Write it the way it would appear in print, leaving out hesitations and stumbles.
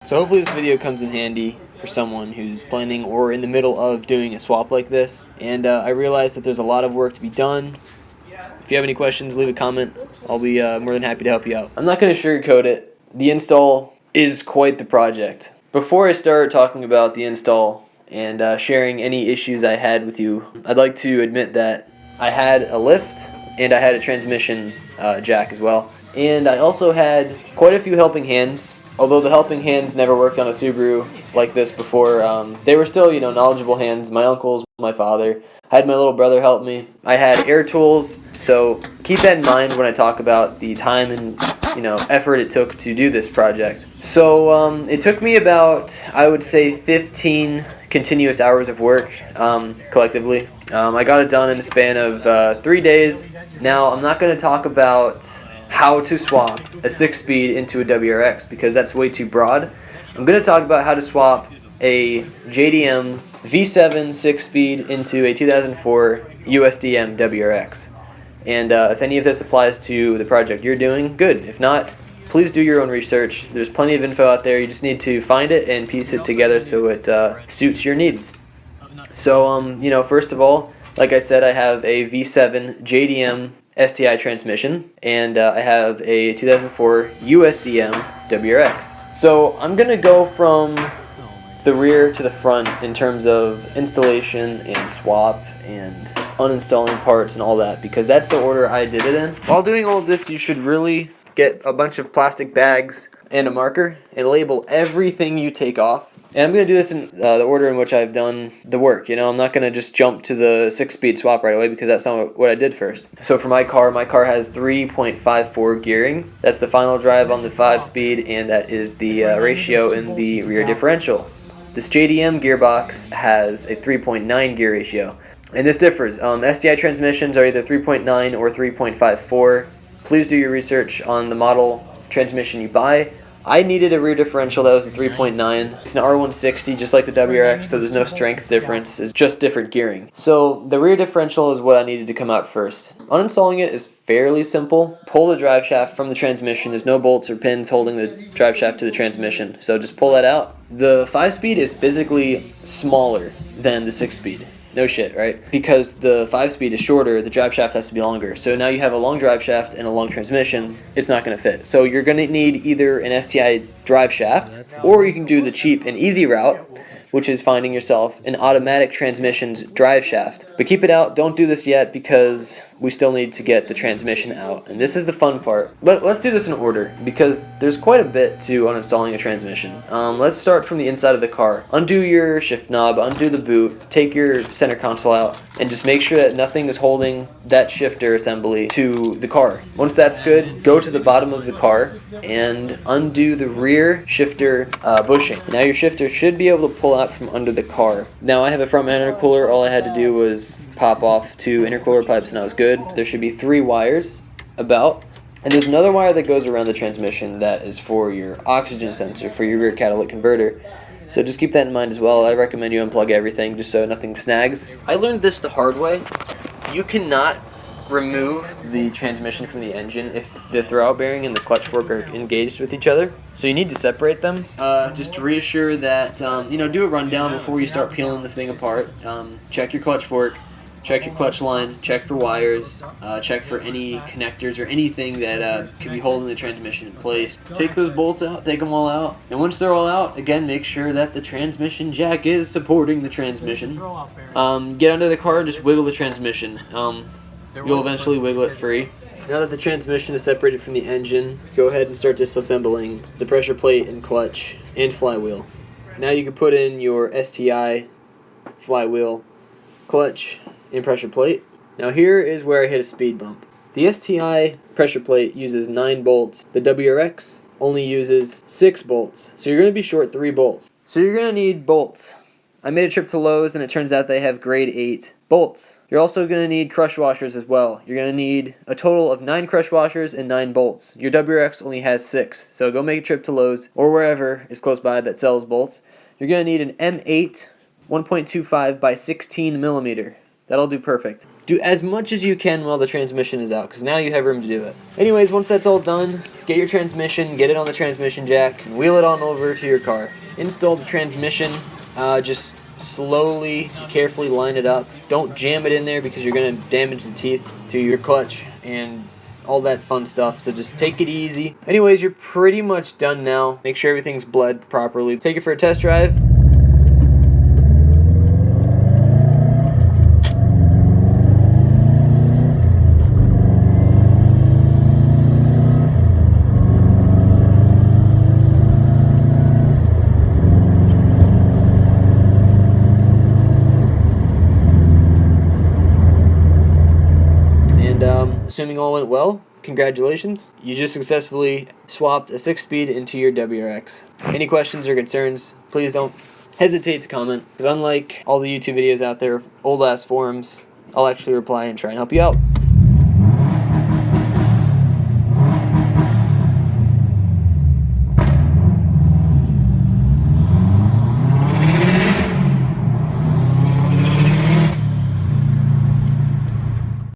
So hopefully this video comes in handy for someone who's planning or in the middle of doing a swap like this. And I realize that there's a lot of work to be done. If you have any questions, leave a comment. I'll be more than happy to help you out. I'm not going to sugarcoat it. The install is quite the project. Before I start talking about the install and sharing any issues I had with you, I'd like to admit that I had a lift and I had a transmission jack as well. And I also had quite a few helping hands. Although the helping hands never worked on a Subaru like this before, they were still, knowledgeable hands. My uncles, my father. I had my little brother help me. I had air tools, so keep that in mind when I talk about the time and, effort it took to do this project. So it took me about, I would say, 15 continuous hours of work collectively. I got it done in a span of 3 days. Now, I'm not going to talk about how to swap a 6-speed into a WRX because that's way too broad. I'm going to talk about how to swap a JDM V7 6-speed into a 2004 USDM WRX. And if any of this applies to the project you're doing, good. If not, please do your own research. There's plenty of info out there. You just need to find it and piece it together so it suits your needs. So, first of all, like I said, I have a V7 JDM STi transmission, and I have a 2004 USDM WRX. So I'm going to go from the rear to the front in terms of installation and swap and uninstalling parts and all that, because that's the order I did it in. While doing all of this, you should really get a bunch of plastic bags and a marker and label everything you take off. And I'm going to do this in the order in which I've done the work. I'm not going to just jump to the 6-speed swap right away because that's not what I did first. So for my car has 3.54 gearing. That's the final drive on the 5-speed, and that is the ratio in the rear differential. This JDM gearbox has a 3.9 gear ratio. And this differs. STi transmissions are either 3.9 or 3.54. Please do your research on the model transmission you buy. I needed a rear differential that was a 3.9. It's an R160 just like the WRX, so there's no strength difference. It's just different gearing. So the rear differential is what I needed to come out first. Uninstalling it is fairly simple. Pull the drive shaft from the transmission. There's no bolts or pins holding the drive shaft to the transmission, so just pull that out. The 5-speed is physically smaller than the 6-speed. No shit, right? Because the 5-speed is shorter, the drive shaft has to be longer. So now you have a long drive shaft and a long transmission, it's not going to fit. So you're going to need either an STi drive shaft, or you can do the cheap and easy route, which is finding yourself an automatic transmission's drive shaft. But keep it out, don't do this yet because we still need to get the transmission out. And this is the fun part. But let's do this in order because there's quite a bit to uninstalling a transmission. Let's start from the inside of the car. Undo your shift knob, undo the boot, take your center console out, and just make sure that nothing is holding that shifter assembly to the car. Once that's good, go to the bottom of the car and undo the rear shifter bushing. Now your shifter should be able to pull out from under the car. Now I have a front mount intercooler. All I had to do was pop off 2 intercooler pipes and I was good. There should be 3 wires about. And there's another wire that goes around the transmission that is for your oxygen sensor, for your rear catalytic converter. So just keep that in mind as well. I recommend you unplug everything just so nothing snags. I learned this the hard way. You cannot remove the transmission from the engine if the throwout bearing and the clutch fork are engaged with each other. So you need to separate them. Just to reassure that, do a rundown before you start peeling the thing apart. Check your clutch fork. Check your clutch line, check for wires, check for any connectors or anything that could be holding the transmission in place. Take those bolts out, take them all out, and once they're all out, again, make sure that the transmission jack is supporting the transmission. Get under the car and just wiggle the transmission. You'll eventually wiggle it free. Now that the transmission is separated from the engine, go ahead and start disassembling the pressure plate and clutch and flywheel. Now you can put in your STi flywheel, clutch, and pressure plate. Now here is where I hit a speed bump. The STi pressure plate uses 9 bolts. The WRX only uses 6 bolts. So you're going to be short 3 bolts. So you're going to need bolts. I made a trip to Lowe's and it turns out they have grade 8 bolts. You're also going to need crush washers as well. You're going to need a total of 9 crush washers and 9 bolts. Your WRX only has 6. So go make a trip to Lowe's or wherever is close by that sells bolts. You're going to need an M8 1.25 by 16 millimeter. That'll do perfect. Do as much as you can while the transmission is out, because now you have room to do it. Anyways, once that's all done, get your transmission, get it on the transmission jack, and wheel it on over to your car. Install the transmission, just slowly, carefully line it up. Don't jam it in there because you're going to damage the teeth to your clutch and all that fun stuff, so just take it easy. Anyways, you're pretty much done now. Make sure everything's bled properly. Take it for a test drive. Assuming all went well, congratulations. You just successfully swapped a 6-speed into your WRX. Any questions or concerns, please don't hesitate to comment, because unlike all the YouTube videos out there, old ass forums, I'll actually reply and try and help you out.